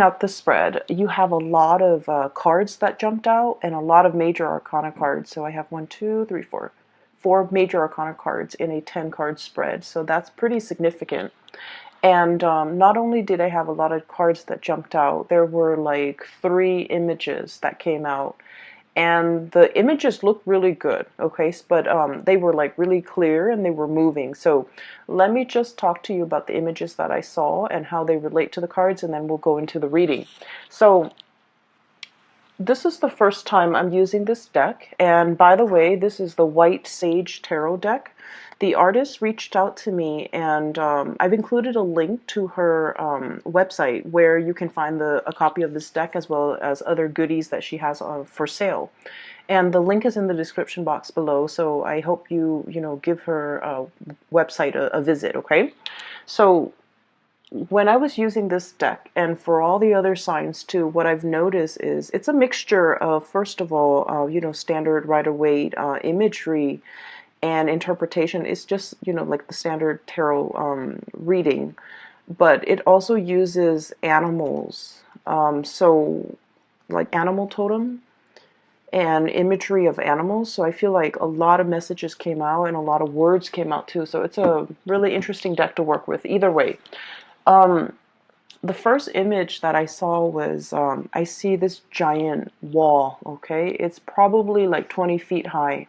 Out the spread, you have a lot of cards that jumped out and a lot of major arcana cards. So I have one, two, three, four major arcana cards in a 10 card spread. So that's pretty significant. And not only did I have a lot of cards that jumped out, there were like 3 images that came out. And the images looked really good, okay? But they were like really clear and they were moving. So let me just talk to you about the images that I saw and how they relate to the cards, and then we'll go into the reading. So this is the first time I'm using this deck, and by the way, this is the White Sage Tarot deck. The artist reached out to me, and I've included a link to her website where you can find a copy of this deck as well as other goodies that she has for sale. And the link is in the description box below, so I hope you give her website a visit, okay? So when I was using this deck, and for all the other signs too, what I've noticed is it's a mixture of, first of all, standard Rider-Waite imagery and interpretation. It's just, like the standard tarot reading, but it also uses animals. So like animal totem and imagery of animals. So I feel like a lot of messages came out and a lot of words came out too. So it's a really interesting deck to work with either way. The first image that I saw was, I see this giant wall, okay? It's probably like 20 feet high.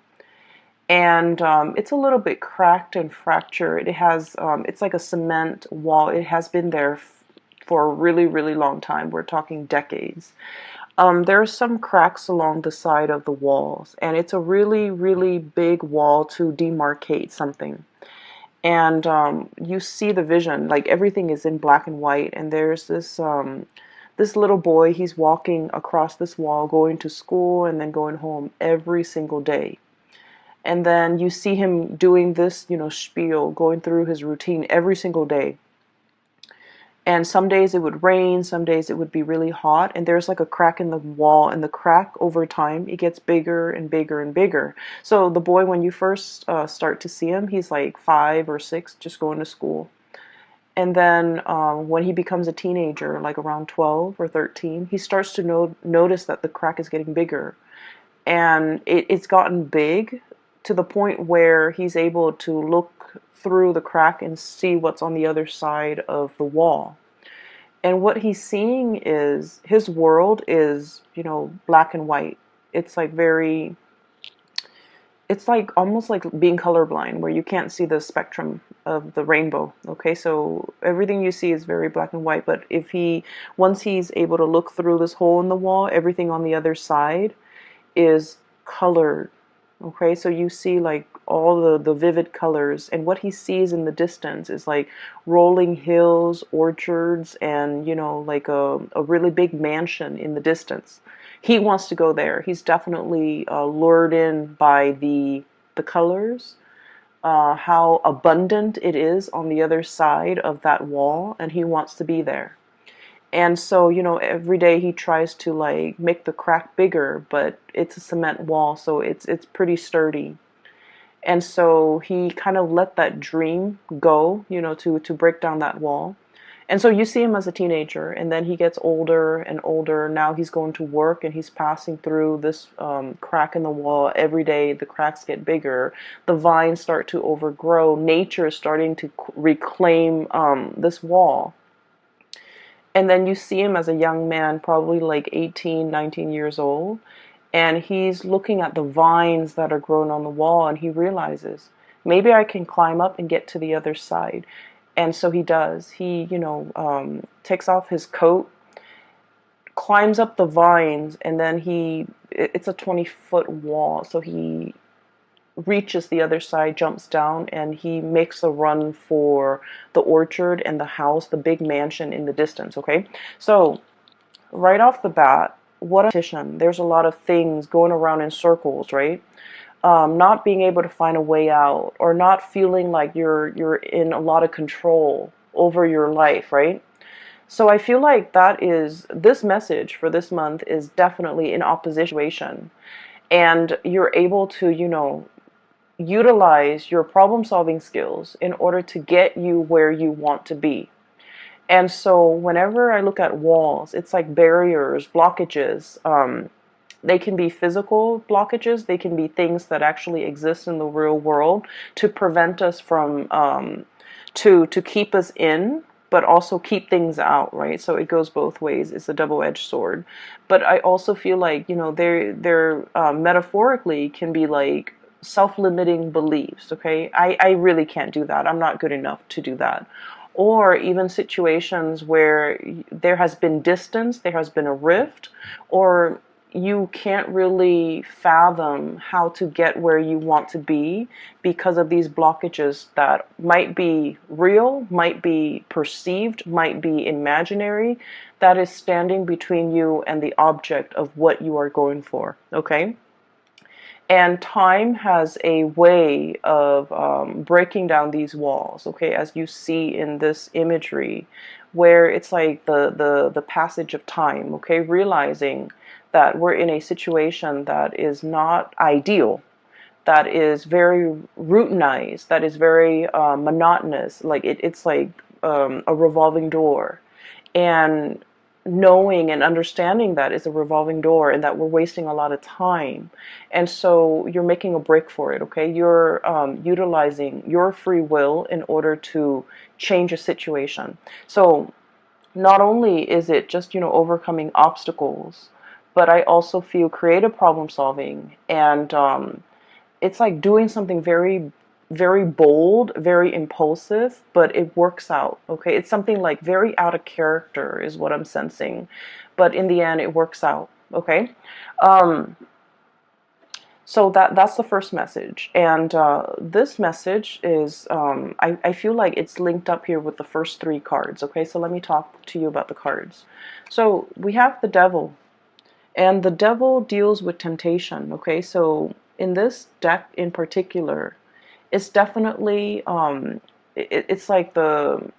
And it's a little bit cracked and fractured. It has, it's like a cement wall. It has been there for a really, really long time. We're talking decades. There are some cracks along the side of the walls, and it's a really, really big wall to demarcate something. And you see the vision, like everything is in black and white, and there's this little boy. He's walking across this wall, going to school and then going home every single day. And then you see him doing this, spiel, going through his routine every single day. And some days it would rain, some days it would be really hot, and there's like a crack in the wall, and the crack over time, it gets bigger and bigger and bigger. So the boy, when you first start to see him, he's like 5 or 6, just going to school. And then when he becomes a teenager, like around 12 or 13, he starts to notice that the crack is getting bigger. And it's gotten big to the point where he's able to look through the crack and see what's on the other side of the wall. And what he's seeing is his world is, black and white. It's like it's like almost like being colorblind, where you can't see the spectrum of the rainbow. Okay, so everything you see is very black and white, but once he's able to look through this hole in the wall, everything on the other side is colored. Okay, so you see like all the vivid colors, and what he sees in the distance is like rolling hills, orchards, and like a really big mansion in the distance. He wants to go there. He's definitely lured in by the colors, how abundant it is on the other side of that wall, and he wants to be there. And so, every day he tries to like make the crack bigger, but it's a cement wall, so it's pretty sturdy. And so he kind of let that dream go, to break down that wall. And so you see him as a teenager, and then he gets older and older. Now he's going to work, and he's passing through this crack in the wall every day. The cracks get bigger. The vines start to overgrow. Nature is starting to reclaim this wall. And then you see him as a young man, probably like 18, 19 years old, and he's looking at the vines that are grown on the wall, and he realizes, maybe I can climb up and get to the other side. And so he does. He, takes off his coat, climbs up the vines, and then it's a 20-foot wall, so he reaches the other side, jumps down, and he makes a run for the orchard and the house, the big mansion in the distance, okay? So right off the bat, what a competition. There's a lot of things going around in circles, right? Not being able to find a way out, or not feeling like you're in a lot of control over your life, right? So I feel like this message for this month is definitely in opposition. And you're able to, utilize your problem-solving skills in order to get you where you want to be. And so whenever I look at walls, it's like barriers, blockages. They can be physical blockages. They can be things that actually exist in the real world to prevent us from, to keep us in, but also keep things out, right? So it goes both ways. It's a double-edged sword. But I also feel like, they're metaphorically can be like self-limiting beliefs, okay? I really can't do that. I'm not good enough to do that. Or even situations where there has been distance, there has been a rift, or you can't really fathom how to get where you want to be because of these blockages that might be real, might be perceived, might be imaginary, that is standing between you and the object of what you are going for, okay? And time has a way of breaking down these walls, okay, as you see in this imagery, where it's like the passage of time, okay, realizing that we're in a situation that is not ideal, that is very routinized, that is very monotonous, like it's like a revolving door. And knowing and understanding that it's a revolving door and that we're wasting a lot of time. And so you're making a break for it, okay? You're utilizing your free will in order to change a situation. So not only is it just, overcoming obstacles, but I also feel creative problem solving, and it's like doing something very, very bold, very impulsive, but it works out, okay? It's something like very out of character is what I'm sensing, but in the end it works out, okay? um, so that's the first message. And this message is, I feel like it's linked up here with the first three cards, okay? So let me talk to you about the cards. So we have the devil, and the devil deals with temptation, okay? So in this deck in particular, it's definitely, it's like I'm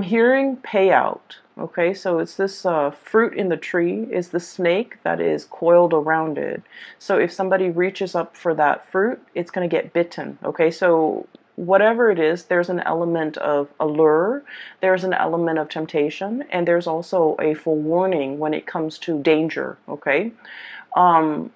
hearing payout, okay? So it's this fruit in the tree is the snake that is coiled around it. So if somebody reaches up for that fruit, it's going to get bitten, okay? So whatever it is, there's an element of allure, there's an element of temptation, and there's also a forewarning when it comes to danger, okay?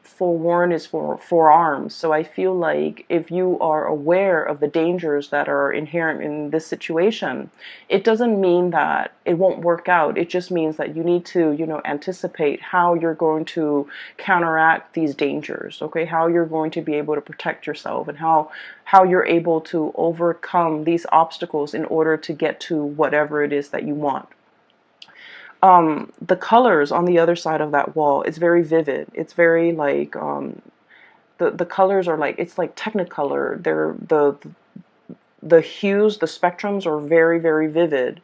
Forewarn is for forearms. So I feel like if you are aware of the dangers that are inherent in this situation, it doesn't mean that it won't work out. It just means that you need to, anticipate how you're going to counteract these dangers, okay? How you're going to be able to protect yourself, and how you're able to overcome these obstacles in order to get to whatever it is that you want. The colors on the other side of that wall, it's very vivid. It's very like, the colors are like, it's like technicolor. They're the hues, the spectrums are very, very vivid.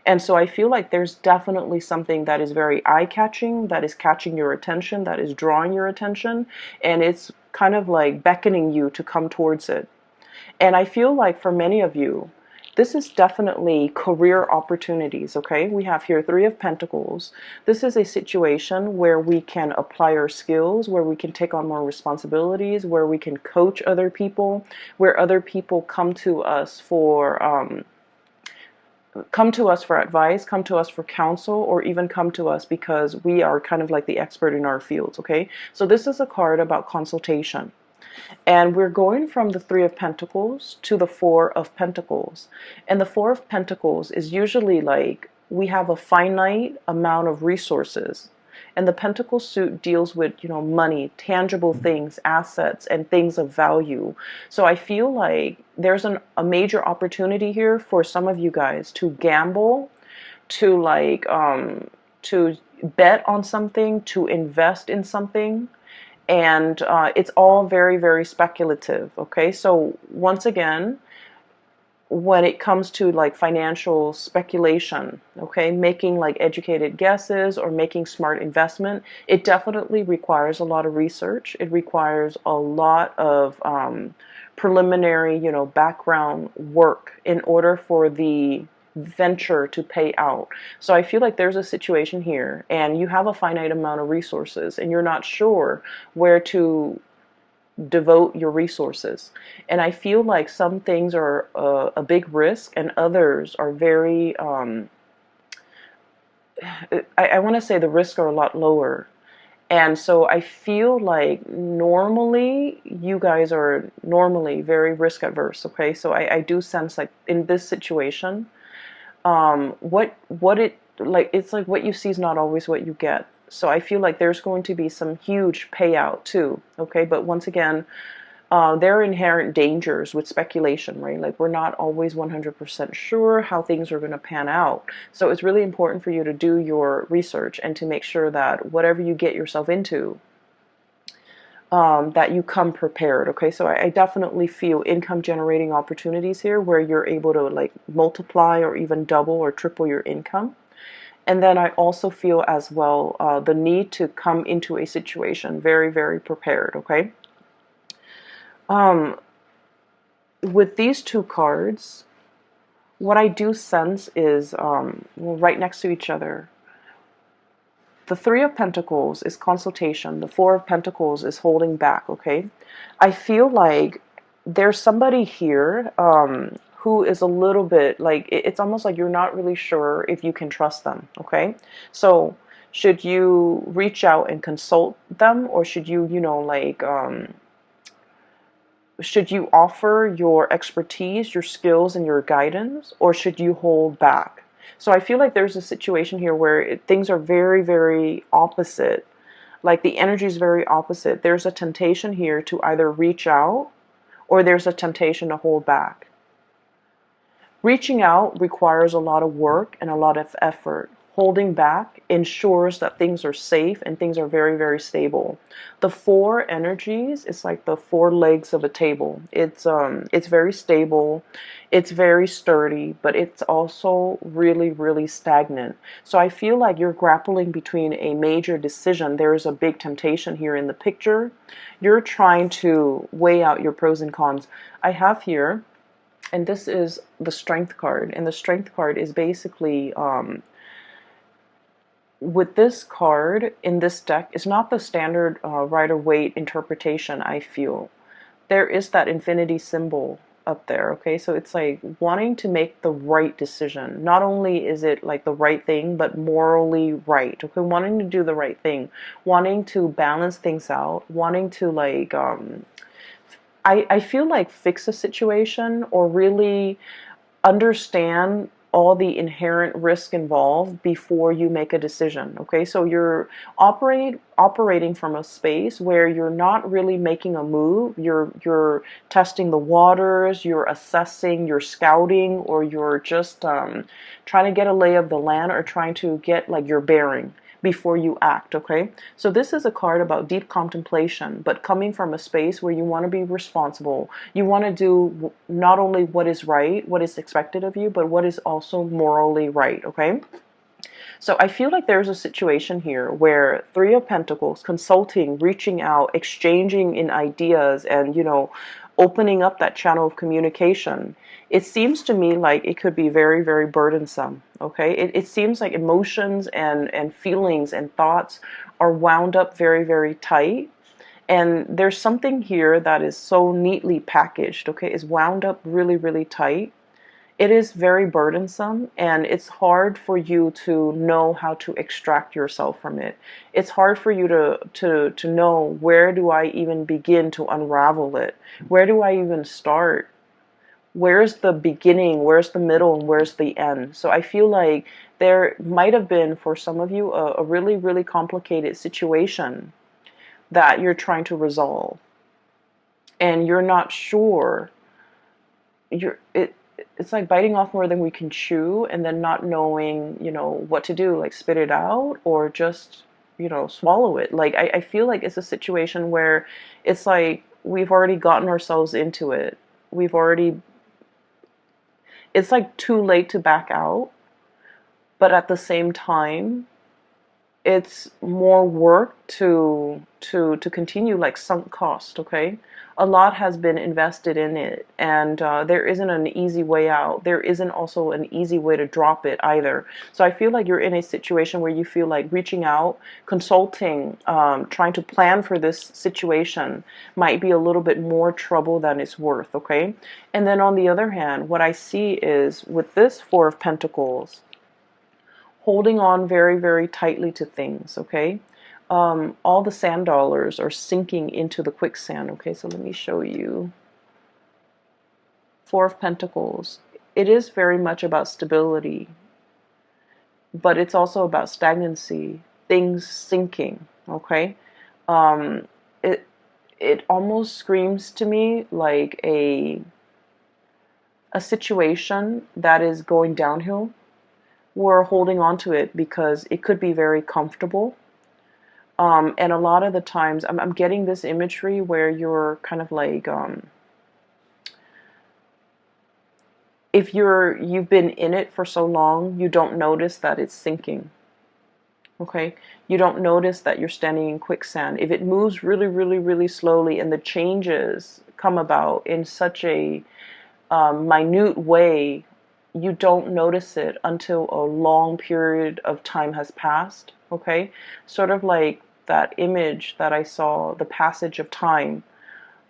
And so I feel like there's definitely something that is very eye-catching, that is catching your attention, that is drawing your attention, and it's kind of like beckoning you to come towards it. And I feel like for many of you, this is definitely career opportunities, okay? We have here Three of Pentacles. This is a situation where we can apply our skills, where we can take on more responsibilities, where we can coach other people, where other people come to us for advice, come to us for counsel, or even come to us because we are kind of like the expert in our fields, okay? So this is a card about consultation. And we're going from the Three of Pentacles to the Four of Pentacles. And the Four of Pentacles is usually like we have a finite amount of resources. And the Pentacle suit deals with, money, tangible things, assets, and things of value. So I feel like there's a major opportunity here for some of you guys to gamble, to like, to bet on something, to invest in something. And it's all very, very speculative, okay? So once again, when it comes to like financial speculation, okay, making like educated guesses or making smart investment, it definitely requires a lot of research. It requires a lot of preliminary, background work in order for the venture to pay out. So I feel like there's a situation here and you have a finite amount of resources and you're not sure where to devote your resources. And I feel like some things are a big risk and others are very, I want to say the risks are a lot lower. And so I feel like normally you guys are normally very risk adverse, okay? So I do sense like in this situation, what it like it's like what you see is not always what you get. So I feel like there's going to be some huge payout too, okay? But once again, there are inherent dangers with speculation, right? Like we're not always 100% sure how things are going to pan out. So it's really important for you to do your research and to make sure that whatever you get yourself into, that you come prepared. Okay, so I definitely feel income generating opportunities here where you're able to like multiply or even double or triple your income. And then I also feel as well the need to come into a situation very, very prepared. Okay. Um, with these two cards, what I do sense is, well, right next to each other, the Three of Pentacles is consultation. The Four of Pentacles is holding back, okay? I feel like there's somebody here who is a little bit like, it's almost like you're not really sure if you can trust them, okay? So should you reach out and consult them, or should you, should you offer your expertise, your skills, and your guidance, or should you hold back? So I feel like there's a situation here where things are very, very opposite. Like the energy is very opposite. There's a temptation here to either reach out or there's a temptation to hold back. Reaching out requires a lot of work and a lot of effort. Holding back ensures that things are safe and things are very, very stable. The four energies is like the four legs of a table. It's very stable, it's very sturdy, but it's also really, really stagnant. So I feel like you're grappling between a major decision. There is a big temptation here in the picture. You're trying to weigh out your pros and cons. I have here, and this is the Strength card, and the Strength card is basically with this card in this deck is not the standard Rider-Waite interpretation. I feel there is that infinity symbol up there, okay? So it's like wanting to make the right decision. Not only is it like the right thing, but morally right, okay? Wanting to do the right thing, wanting to balance things out, wanting to like I feel like fix a situation or really understand all the inherent risk involved before you make a decision. Okay, so you're operating from a space where you're not really making a move. You're testing the waters, you're assessing, you're scouting, or you're just trying to get a lay of the land or trying to get like your bearing before you act, okay? So this is a card about deep contemplation, but coming from a space where you want to be responsible. You want to do not only what is right, what is expected of you, but what is also morally right, okay? So I feel like there's a situation here where Three of Pentacles, consulting, reaching out, exchanging in ideas, and, opening up that channel of communication. It seems to me like it could be very, very burdensome, okay? It seems like emotions and feelings and thoughts are wound up very, very tight. And there's something here that is so neatly packaged, okay? Is wound up really, really tight. It is very burdensome, and it's hard for you to know how to extract yourself from it. It's hard for you to know, where do I even begin to unravel it? Where do I even start? Where's the beginning? Where's the middle? And where's the end? So I feel like there might have been, for some of you, a really, really complicated situation that you're trying to resolve. And you're not sure. It's like biting off more than we can chew, and then not knowing, what to do, like spit it out or just, swallow it. Like, I feel like it's a situation where it's like we've already gotten ourselves into it. It's like too late to back out, but at the same time, it's more work to continue, like sunk cost, okay? A lot has been invested in it, and there isn't an easy way out. There isn't also an easy way to drop it either. So I feel like you're in a situation where you feel like reaching out, consulting, trying to plan for this situation might be a little bit more trouble than it's worth, okay? And then on the other hand, what I see is with this Four of Pentacles, holding on very, very tightly to things, okay? All the sand dollars are sinking into the quicksand, okay? So let me show you. Four of Pentacles. It is very much about stability, but it's also about stagnancy, things sinking, okay? Um, it it almost screams to me like a situation that is going downhill. We're holding on to it because it could be very comfortable. And a lot of the times, I'm getting this imagery where you're kind of like, if you've been in it for so long, you don't notice that it's sinking. Okay, you don't notice that you're standing in quicksand. If it moves really, really, really slowly, and the changes come about in such a minute way, you don't notice it until a long period of time has passed. Okay, sort of like that image that I saw, the passage of time.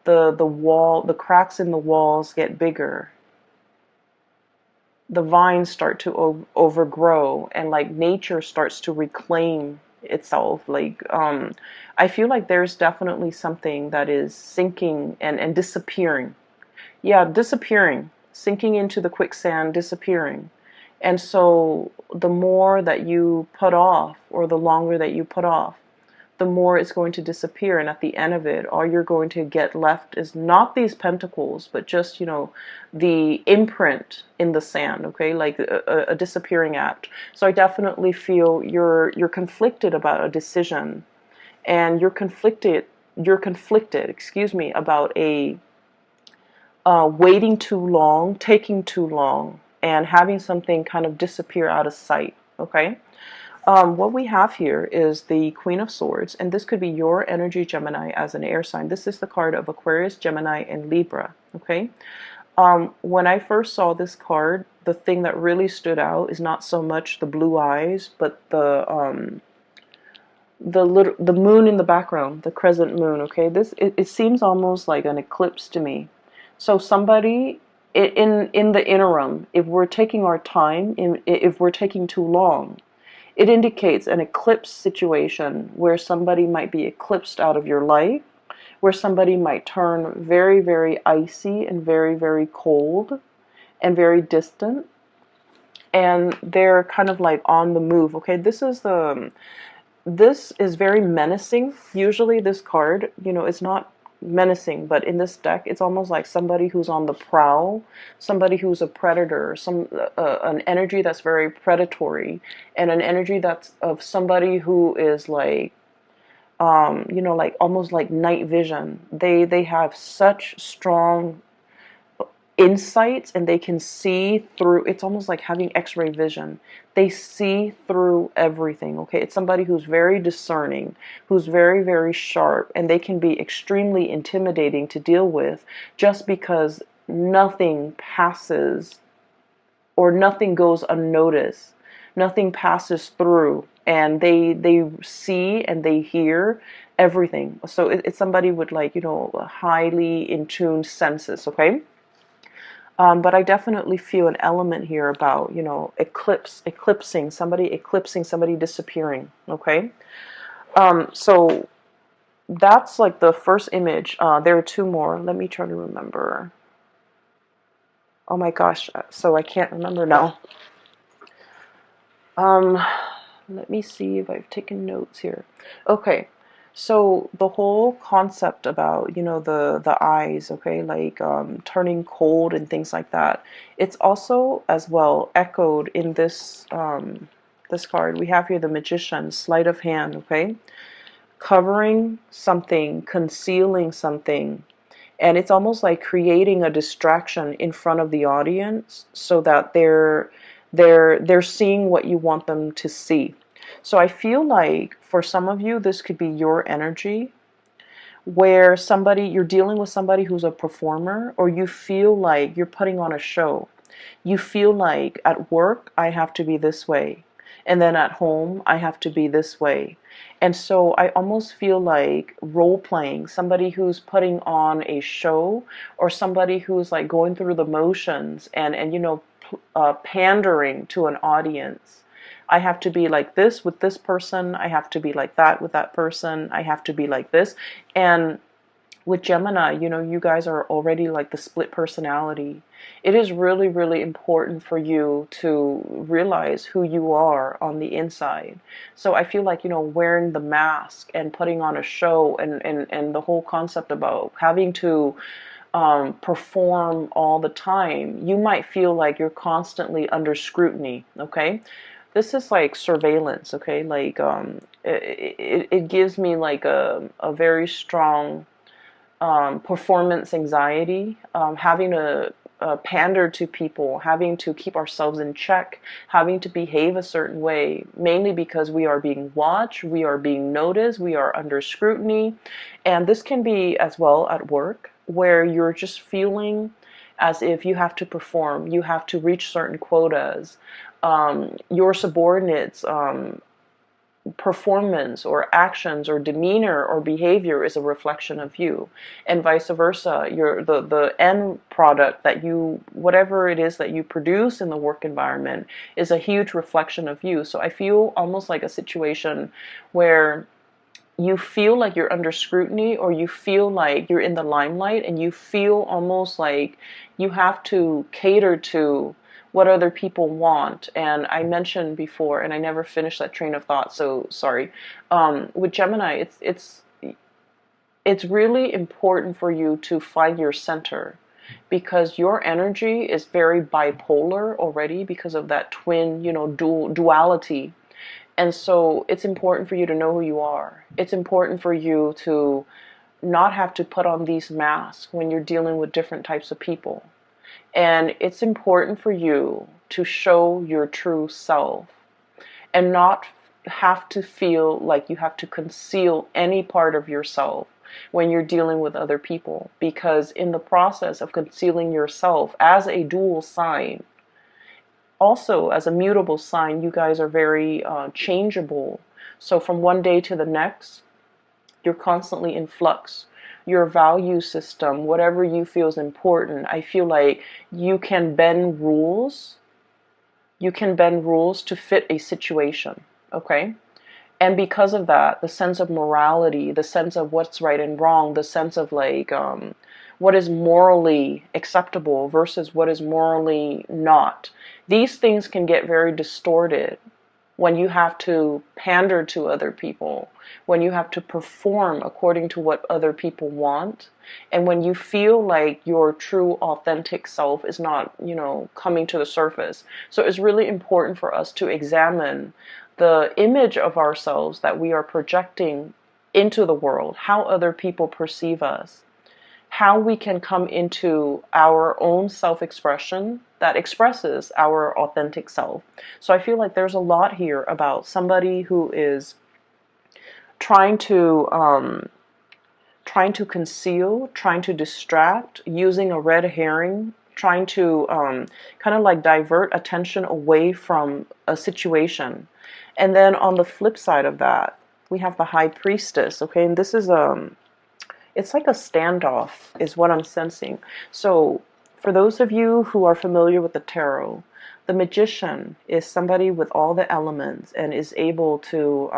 The cracks in the walls get bigger. The vines start to overgrow, and like nature starts to reclaim itself. Like I feel like there's definitely something that is sinking and disappearing. Yeah, disappearing, sinking into the quicksand, disappearing. And so the more that you put off, or the longer that you put off, the more it's going to disappear. And at the end of it, all you're going to get left is not these pentacles, but just, the imprint in the sand, okay? Like a disappearing act. So I definitely feel you're conflicted about a decision, and you're conflicted, excuse me, about a waiting too long, taking too long, and having something kind of disappear out of sight, okay? What we have here is the Queen of Swords, and this could be your energy, Gemini, as an air sign. This is the card of Aquarius, Gemini, and Libra, okay? When I first saw this card, the thing that really stood out is not so much the blue eyes, but the moon in the background, the crescent moon, okay? It seems almost like an eclipse to me. So somebody in the interim, if we're taking our time, if we're taking too long, it indicates an eclipse situation where somebody might be eclipsed out of your life, where somebody might turn very, very icy and very, very cold and very distant, and they're kind of like on the move. Okay, this is very menacing. Usually this card, it's not menacing, but in this deck, it's almost like somebody who's on the prowl, somebody who's a predator, an energy that's very predatory, and an energy that's of somebody who is like, like almost like night vision. They have such strong insights, and they can see through. It's almost like having x-ray vision. They see through everything, okay? It's somebody who's very discerning, who's very, very sharp, and they can be extremely intimidating to deal with, just because nothing passes, or nothing goes unnoticed. Nothing passes through, and they see and they hear everything. So it's somebody with, like, highly in tuned senses, okay? But I definitely feel an element here about, eclipsing, somebody disappearing, okay? So that's like the first image. There are two more. Let me try to remember. Oh my gosh, so I can't remember now. Let me see if I've taken notes here. Okay. So the whole concept about, the eyes, okay, like turning cold and things like that, it's also as well echoed in this this card. We have here the Magician, sleight of hand, okay, covering something, concealing something, and it's almost like creating a distraction in front of the audience so that they're seeing what you want them to see. So I feel like for some of you, this could be your energy where you're dealing with somebody who's a performer, or you feel like you're putting on a show. You feel like at work, I have to be this way. And then at home, I have to be this way. And so I almost feel like role playing, somebody who's putting on a show, or somebody who's like going through the motions and pandering to an audience. I have to be like this with this person. I have to be like that with that person. I have to be like this. And with Gemini, you guys are already like the split personality. It is really, really important for you to realize who you are on the inside. So I feel like, wearing the mask and putting on a show, and the whole concept about having to perform all the time, you might feel like you're constantly under scrutiny, okay? This is like surveillance, okay? Like, it gives me like a very strong performance anxiety, having to pander to people, having to keep ourselves in check, having to behave a certain way, mainly because we are being watched, we are being noticed, we are under scrutiny. And this can be as well at work, where you're just feeling as if you have to perform, you have to reach certain quotas. Your subordinates performance or actions or demeanor or behavior is a reflection of you, and vice versa. The end product that you, whatever it is that you produce in the work environment, is a huge reflection of you. So I feel almost like a situation where you feel like you're under scrutiny, or you feel like you're in the limelight, and you feel almost like you have to cater to what other people want. And I mentioned before, and I never finished that train of thought, so sorry. With Gemini, it's really important for you to find your center, because your energy is very bipolar already because of that twin, duality. And so it's important for you to know who you are. It's important for you to not have to put on these masks when you're dealing with different types of people. And it's important for you to show your true self, and not have to feel like you have to conceal any part of yourself when you're dealing with other people. Because in the process of concealing yourself as a dual sign, also as a mutable sign, you guys are very changeable. So from one day to the next, you're constantly in flux. Your value system, whatever you feel is important, I feel like you can bend rules. You can bend rules to fit a situation, okay? And because of that, the sense of morality, the sense of what's right and wrong, the sense of like what is morally acceptable versus what is morally not, these things can get very distorted when you have to pander to other people, when you have to perform according to what other people want, and when you feel like your true authentic self is not, coming to the surface. So it's really important for us to examine the image of ourselves that we are projecting into the world, how other people perceive us, how we can come into our own self-expression that expresses our authentic self. So I feel like there's a lot here about somebody who is trying to conceal, trying to distract, using a red herring, trying to kind of like divert attention away from a situation. And then on the flip side of that, we have the High Priestess, okay? And this is it's like a standoff is what I'm sensing. So for those of you who are familiar with the tarot, the Magician is somebody with all the elements and is able to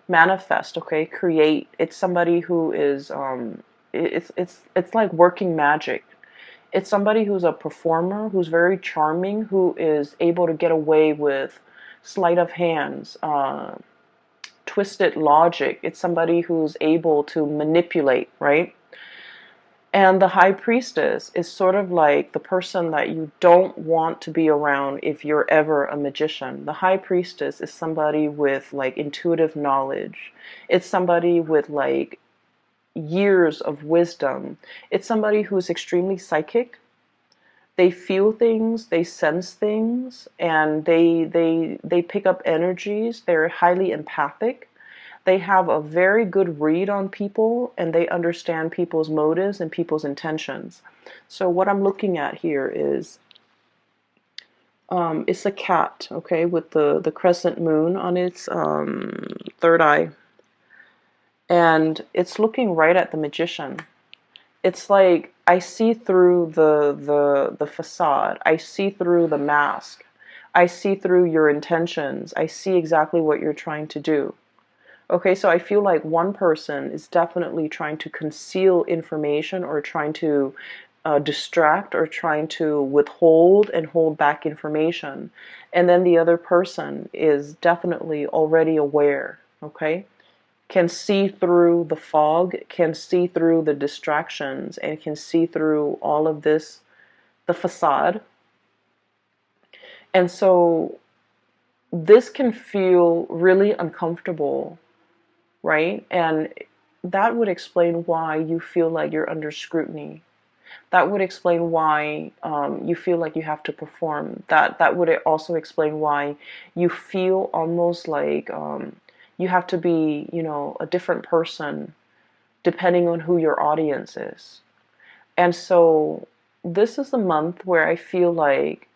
manifest, okay, create. It's somebody who is it's like working magic. It's somebody who's a performer, who's very charming, who is able to get away with sleight of hands, twisted logic. It's somebody who's able to manipulate, right? And the High Priestess is sort of like the person that you don't want to be around if you're ever a magician. The High Priestess is somebody with like intuitive knowledge. It's somebody with like years of wisdom. It's somebody who's extremely psychic. They feel things, they sense things, and they pick up energies. They're highly empathic. They have a very good read on people, and they understand people's motives and people's intentions. So what I'm looking at here is it's a cat, okay, with the crescent moon on its third eye, and it's looking right at the magician. It's like I see through the facade. I see through the mask. I see through your intentions. I see exactly what you're trying to do. Okay, so I feel like one person is definitely trying to conceal information, or trying to distract, or trying to withhold and hold back information. And then the other person is definitely already aware, okay? Can see through the fog, can see through the distractions, and can see through all of this, the facade. And so this can feel really uncomfortable, right? And that would explain why you feel like you're under scrutiny. That would explain why you feel like you have to perform. That would also explain why you feel almost like you have to be, a different person depending on who your audience is. And so this is the month where I feel like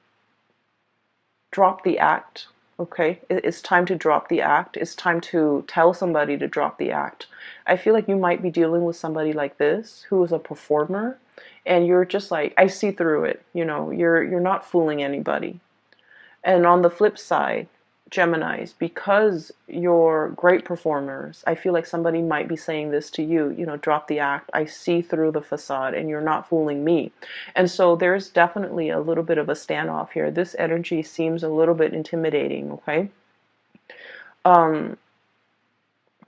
drop the act. Okay, it's time to drop the act. It's time to tell somebody to drop the act. I feel like you might be dealing with somebody like this who is a performer, and you're just like, I see through it. You're not fooling anybody. And on the flip side, Geminis, because you're great performers, I feel like somebody might be saying this to you, drop the act. I see through the facade, and you're not fooling me. And so there's definitely a little bit of a standoff here. This energy seems a little bit intimidating, okay? Um,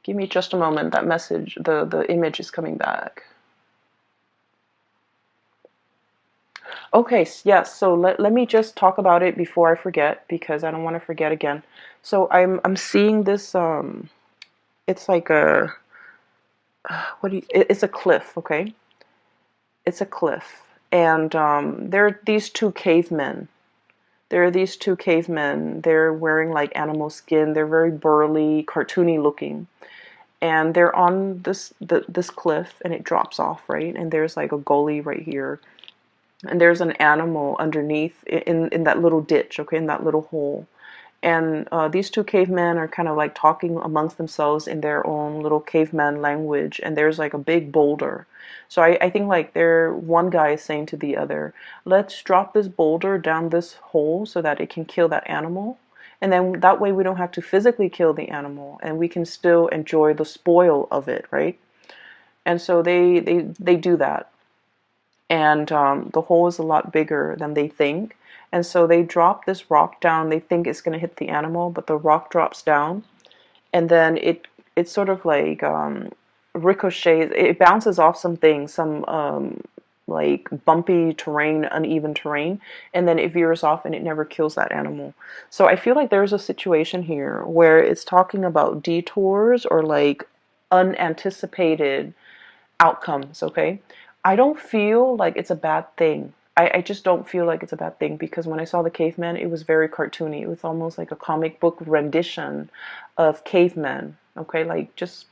Give me just a moment. That message, the image is coming back. Okay, yes, so let me just talk about it before I forget, because I don't want to forget again. So I'm seeing this it's like a it's a cliff, okay? It's a cliff. And there are these two cavemen. There are these two cavemen. They're wearing like animal skin. They're very burly, cartoony looking. And they're on this cliff, and it drops off, right? And there's like a gully right here. And there's an animal underneath in that little ditch, okay, in that little hole. And these two cavemen are kind of like talking amongst themselves in their own little caveman language. And there's like a big boulder. So I think like one guy is saying to the other, let's drop this boulder down this hole so that it can kill that animal. And then that way we don't have to physically kill the animal, and we can still enjoy the spoil of it, right? And so they do that. And the hole is a lot bigger than they think. And so they drop this rock down. They think it's going to hit the animal, but the rock drops down, and then it sort of like ricochets. It bounces off some things, some like bumpy terrain, uneven terrain, and then it veers off, and it never kills that animal. So I feel like there's a situation here where it's talking about detours, or like unanticipated outcomes, okay? I don't feel like it's a bad thing. I just don't feel like it's a bad thing, because when I saw the caveman, it was very cartoony. It was almost like a comic book rendition of cavemen, okay? Like just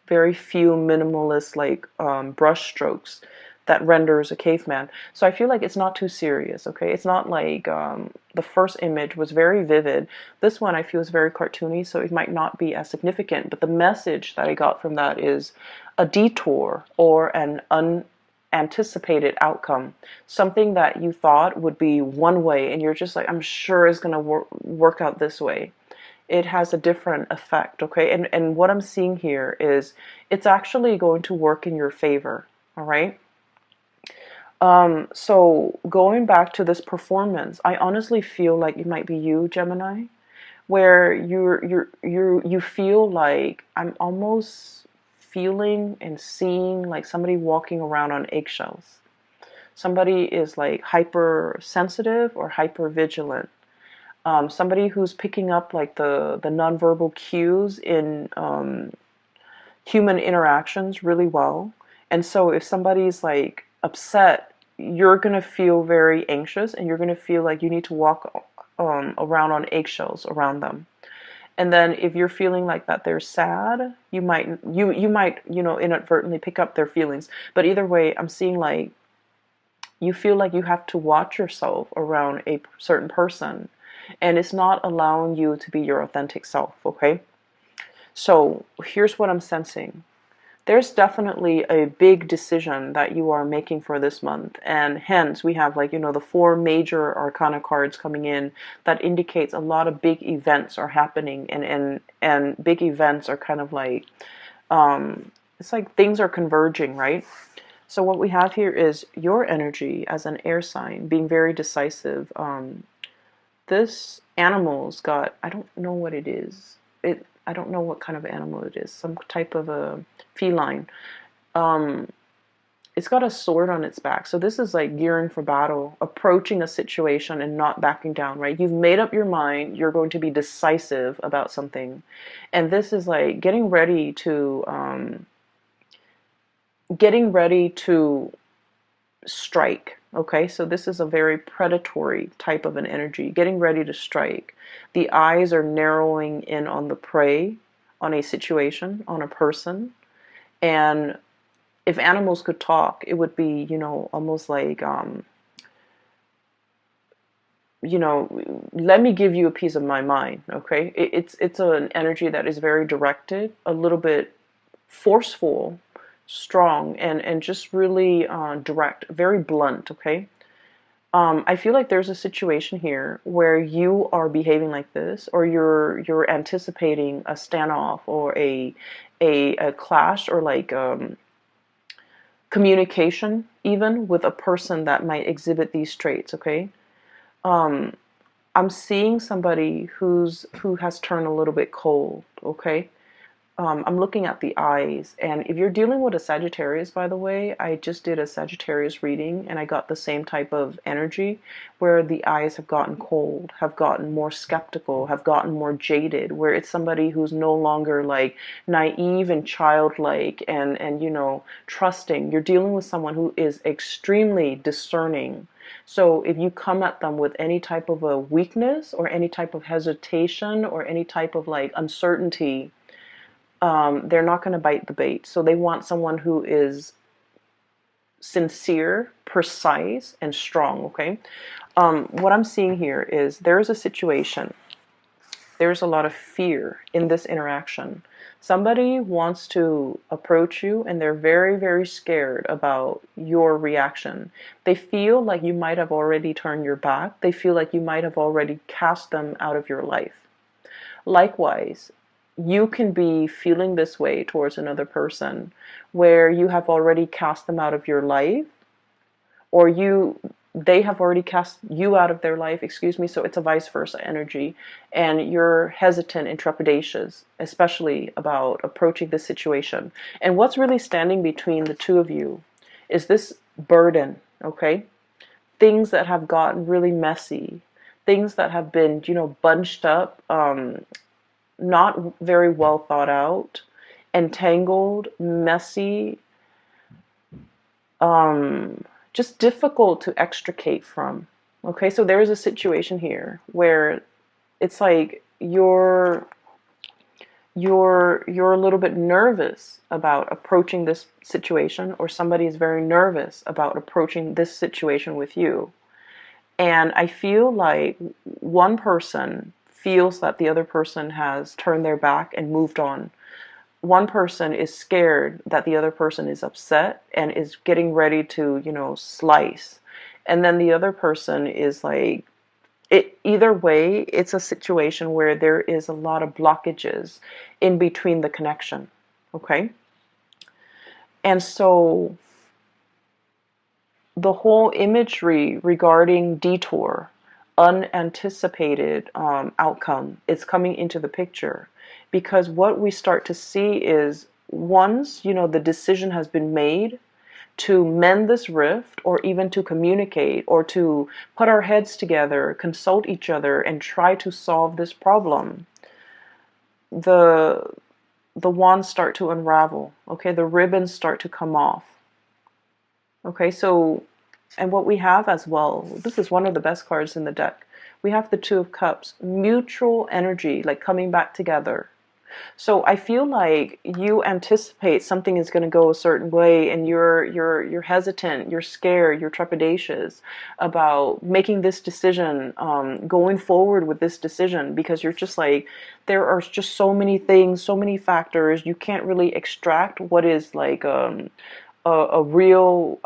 very few minimalist like brush strokes that renders a caveman. So I feel like it's not too serious, okay? It's not like the first image was very vivid. This one I feel is very cartoony, so it might not be as significant. But the message that I got from that is a detour, or an unanticipated outcome. Something that you thought would be one way, and you're just like, I'm sure it's going to work out this way. It has a different effect, okay? And what I'm seeing here is it's actually going to work in your favor, all right? So going back to this performance, I honestly feel like it might be you, Gemini, where you feel like I'm almost feeling and seeing like somebody walking around on eggshells. Somebody is like hypersensitive or hyper vigilant. Somebody who's picking up like the nonverbal cues in human interactions really well. And so if somebody's like upset, you're going to feel very anxious, and you're going to feel like you need to walk around on eggshells around them. And then if you're feeling like that they're sad, you might inadvertently pick up their feelings. But either way, I'm seeing like you feel like you have to watch yourself around a certain person, and it's not allowing you to be your authentic self, okay? So here's what I'm sensing. There's definitely a big decision that you are making for this month, and hence we have, like, the four major arcana cards coming in. That indicates a lot of big events are happening, and big events are kind of like, it's like things are converging, right? So what we have here is your energy as an air sign being very decisive. This animal's got, I don't know what it is. I don't know what kind of animal it is. Some type of a feline. It's got a sword on its back. So this is like gearing for battle, approaching a situation and not backing down, right? You've made up your mind. You're going to be decisive about something. And this is like getting ready to strike. Okay, so this is a very predatory type of an energy, getting ready to strike. The eyes are narrowing in on the prey, on a situation, on a person. And if animals could talk, it would be, almost like, let me give you a piece of my mind. Okay, it's an energy that is very directed, a little bit forceful, strong, and just really direct, very blunt. Okay. I feel like there's a situation here where you are behaving like this, or you're anticipating a standoff or a clash, or like communication even with a person that might exhibit these traits. Okay. I'm seeing somebody who has turned a little bit cold. Okay. I'm looking at the eyes, and if you're dealing with a Sagittarius, by the way, I just did a Sagittarius reading, and I got the same type of energy where the eyes have gotten cold, have gotten more skeptical, have gotten more jaded, where it's somebody who's no longer like naive and childlike and trusting. You're dealing with someone who is extremely discerning. So if you come at them with any type of a weakness or any type of hesitation or any type of like uncertainty, they're not going to bite the bait. So they want someone who is sincere, precise, and strong. Okay. What I'm seeing here is there's a situation. There's a lot of fear in this interaction. Somebody wants to approach you, and they're very, very scared about your reaction. They feel like you might have already turned your back. They feel like you might have already cast them out of your life. Likewise, you can be feeling this way towards another person where you have already cast them out of your life, or they have already cast you out of their life, excuse me. So it's a vice versa energy, and you're hesitant and trepidatious, especially about approaching this situation. And what's really standing between the two of you is this burden. Okay, things that have gotten really messy, things that have been bunched up, not very well thought out, entangled, messy, just difficult to extricate from. Okay, so there's a situation here where it's like you're a little bit nervous about approaching this situation, or somebody is very nervous about approaching this situation with you. And I feel like one person feels that the other person has turned their back and moved on. One person is scared that the other person is upset and is getting ready to, slice. And then the other person is like, either way, it's a situation where there is a lot of blockages in between the connection. Okay? And so the whole imagery regarding detour, unanticipated outcome, is coming into the picture, because what we start to see is once the decision has been made to mend this rift, or even to communicate, or to put our heads together, consult each other, and try to solve this problem, the wands start to unravel. Okay, the ribbons start to come off. Okay, so, and what we have as well, this is one of the best cards in the deck. we have the Two of Cups, mutual energy, like coming back together. So I feel like you anticipate something is going to go a certain way, and you're hesitant, you're scared, you're trepidatious about making this decision, going forward with this decision, because you're just like, there are just so many things, so many factors. You can't really extract what is like a real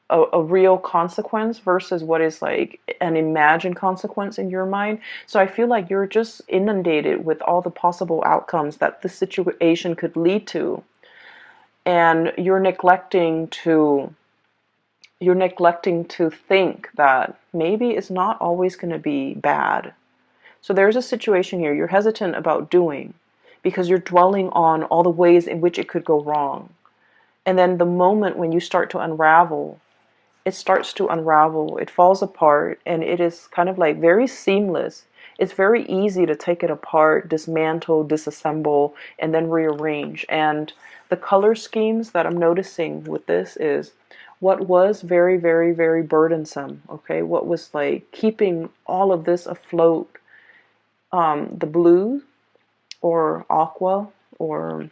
a real consequence versus what is like an imagined consequence in your mind. So I feel like you're just inundated with all the possible outcomes that this situation could lead to, and you're neglecting to think that maybe it's not always going to be bad. So there's a situation here you're hesitant about doing because you're dwelling on all the ways in which it could go wrong. And then the moment when you start to unravel, it starts to unravel, it falls apart, and it is kind of like very seamless. It's very easy to take it apart, dismantle, disassemble, and then rearrange. And the color schemes that I'm noticing with this is what was very, very, very burdensome, okay? What was like keeping all of this afloat, the blue or aqua or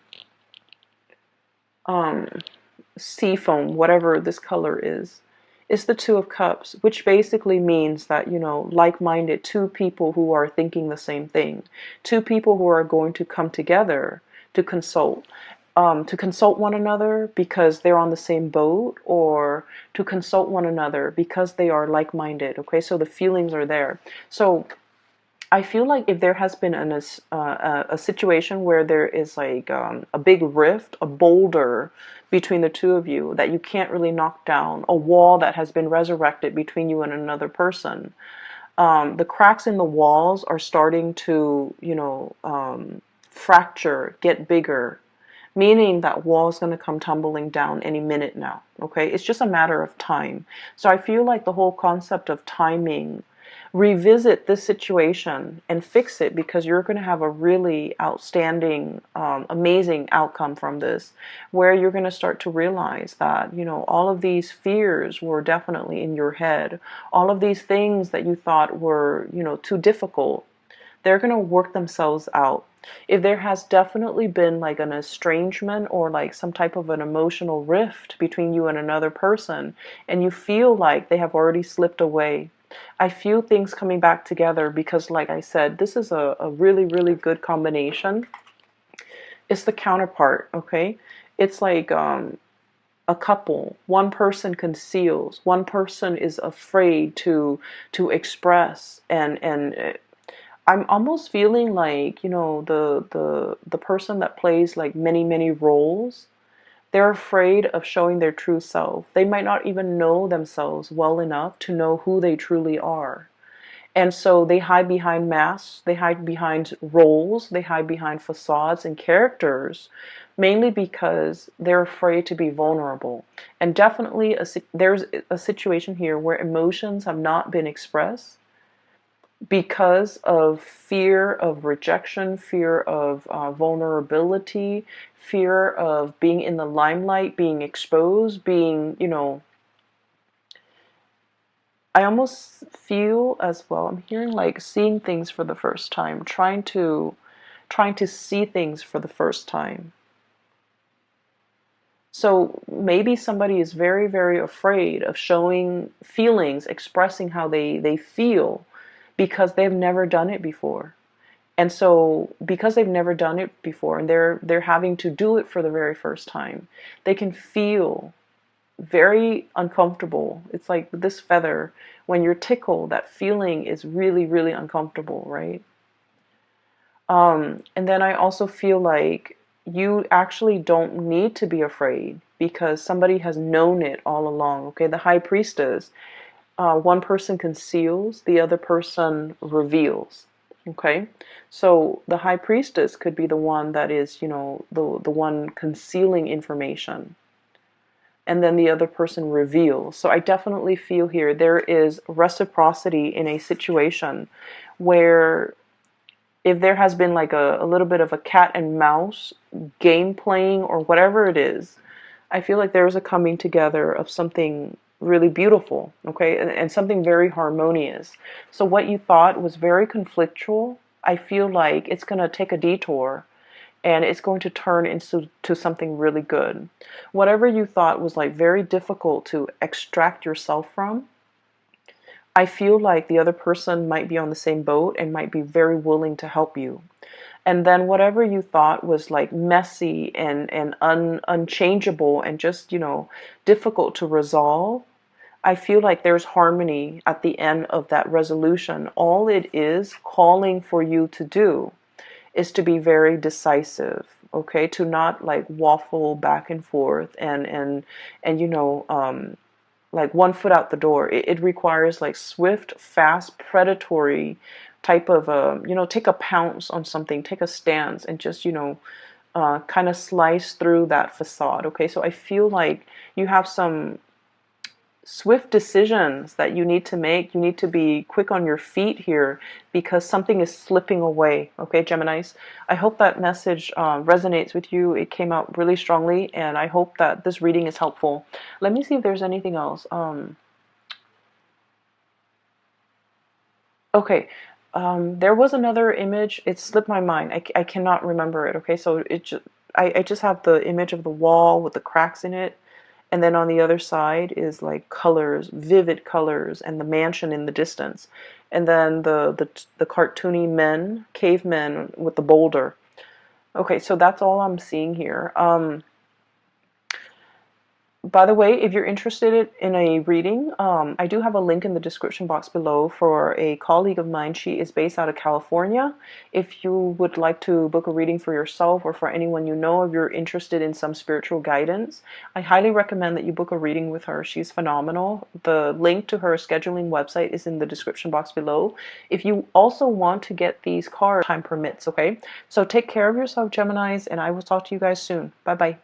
sea foam, whatever this color is the Two of Cups, which basically means that, like-minded, two people who are thinking the same thing, two people who are going to come together to consult one another because they're on the same boat, or to consult one another because they are like-minded. Okay, so the feelings are there. So I feel like if there has been a situation where there is like a big rift, a boulder between the two of you that you can't really knock down, a wall that has been resurrected between you and another person, the cracks in the walls are starting to, fracture, get bigger, meaning that wall is going to come tumbling down any minute now. Okay, it's just a matter of time. So I feel like the whole concept of timing, revisit this situation and fix it, because you're going to have a really outstanding, amazing outcome from this, where you're going to start to realize that, all of these fears were definitely in your head. All of these things that you thought were, too difficult, they're going to work themselves out. If there has definitely been like an estrangement or like some type of an emotional rift between you and another person, and you feel like they have already slipped away, I feel things coming back together, because like I said, this is a really, really good combination. It's the counterpart, okay? It's like a couple. One person conceals. One person is afraid to express, and I'm almost feeling like, the person that plays like many, many roles, they're afraid of showing their true self. They might not even know themselves well enough to know who they truly are. And so they hide behind masks, they hide behind roles, they hide behind facades and characters, mainly because they're afraid to be vulnerable. And definitely there's a situation here where emotions have not been expressed because of fear of rejection, fear of vulnerability, fear of being in the limelight, being exposed, being, I almost feel as well, I'm hearing like seeing things for the first time, trying to see things for the first time. So maybe somebody is very, very afraid of showing feelings, expressing how they feel, because they've never done it before. And so because they've never done it before, and they're having to do it for the very first time, they can feel very uncomfortable. It's like this feather, when you're tickled, that feeling is really, really uncomfortable, right? And then I also feel like you actually don't need to be afraid, because somebody has known it all along. Okay, the High Priestess, one person conceals, the other person reveals. Okay, so the High Priestess could be the one that is, the one concealing information, and then the other person reveals. So I definitely feel here there is reciprocity in a situation where, if there has been like a little bit of a cat and mouse game playing or whatever it is, I feel like there is a coming together of something really beautiful, okay, and something very harmonious. So what you thought was very conflictual, I feel like it's going to take a detour and it's going to turn into something really good. Whatever you thought was like very difficult to extract yourself from, I feel like the other person might be on the same boat and might be very willing to help you. And then whatever you thought was like messy and unchangeable and just, difficult to resolve, I feel like there's harmony at the end of that resolution. All it is calling for you to do is to be very decisive, okay? To not like waffle back and forth and like one foot out the door. It requires like swift, fast, predatory type of take a pounce on something, take a stance, and just kind of slice through that facade. Okay, so I feel like you have some swift decisions that you need to make. You need to be quick on your feet here because something is slipping away. Okay, Geminis, I hope that message resonates with you. It came out really strongly, and I hope that this reading is helpful. Let me see if there's anything else. Okay, there was another image. It slipped my mind. I cannot remember it. Okay, so I just have the image of the wall with the cracks in it. And then on the other side is like colors, vivid colors, and the mansion in the distance. And then the cartoony men, cavemen with the boulder. Okay, so that's all I'm seeing here. By the way, if you're interested in a reading, I do have a link in the description box below for a colleague of mine. She is based out of California. If you would like to book a reading for yourself or for anyone you know, if you're interested in some spiritual guidance, I highly recommend that you book a reading with her. She's phenomenal. The link to her scheduling website is in the description box below. If you also want to get these cards, time permits, okay? So take care of yourself, Geminis, and I will talk to you guys soon. Bye-bye.